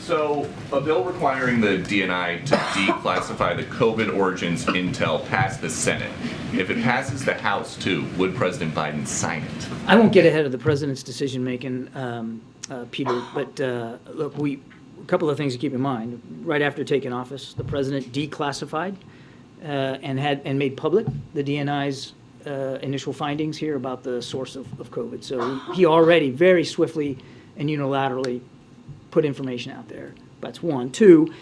So, a bill requiring the DNI to declassify the COVID origins intel passed the Senate. If it passes the House too, would President Biden sign it? I won't get ahead of the president's decision-making, Peter, but look, a couple of things to keep in mind. Right after taking office, the president declassified and made public the DNI's initial findings here about the source of COVID. So he already very swiftly and unilaterally put information out there. That's one. Two,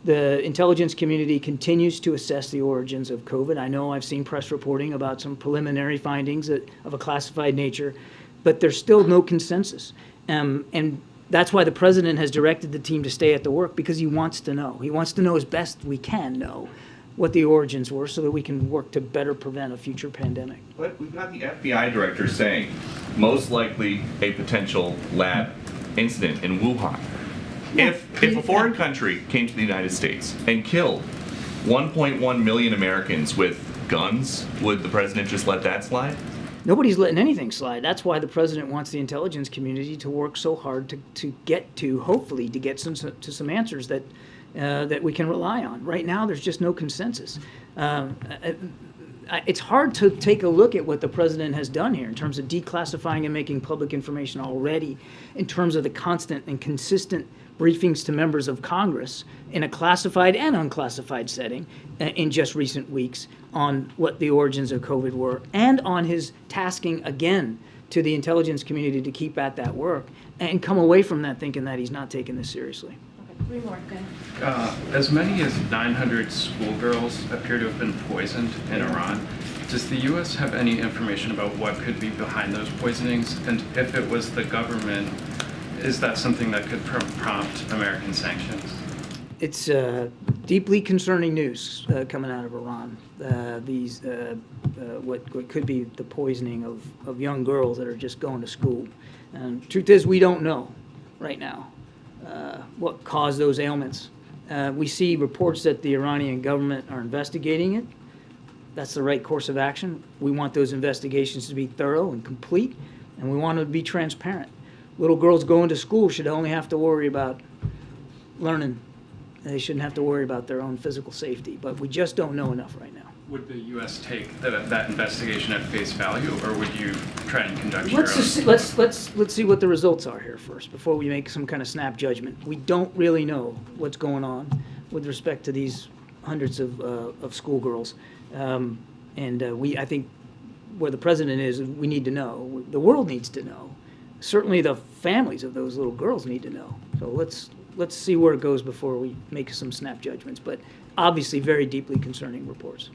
the intelligence community continues to assess the origins of COVID. I know I've seen press reporting about some preliminary findings of a classified nature, but there's still no consensus. And that's why the president has directed the team to stay at the work, because he wants to know. He wants to know as best we can know what the origins were so that we can work to better prevent a future pandemic. But we've got the FBI director saying most likely a potential lab incident in Wuhan. If a foreign country came to the United States and killed 1.1 million Americans with guns, would the president just let that slide? Nobody's letting anything slide. That's why the president wants the intelligence community to work so hard hopefully to get some answers that we can rely on. Right now, there's just no consensus. It's hard to take a look at what the president has done here in terms of declassifying and making public information already, in terms of the constant and consistent briefings to members of Congress in a classified and unclassified setting in just recent weeks on what the origins of COVID were, and on his tasking again to the intelligence community to keep at that work and come away from that thinking that he's not taking this seriously. Okay, three more, go ahead. As many as 900 schoolgirls appear to have been poisoned in Iran. Does the U.S. have any information about what could be behind those poisonings? And if it was the government, is that something that could prompt American sanctions? It's deeply concerning news coming out of Iran. What could be the poisoning of young girls that are just going to school. And truth is, we don't know right now what caused those ailments. We see reports that the Iranian government are investigating it. That's the right course of action. We want those investigations to be thorough and complete, and we want them to be transparent. Little girls going to school should only have to worry about learning. They shouldn't have to worry about their own physical safety, but we just don't know enough right now. Would the U.S. take that investigation at face value, or would you try and conduct your own? Let's see what the results are here first before we make some kind of snap judgment. We don't really know what's going on with respect to these hundreds of schoolgirls, I think where the president is, we need to know. The world needs to know. Certainly, the families of those little girls need to know. So let's see where it goes before we make some snap judgments. But obviously, very deeply concerning reports.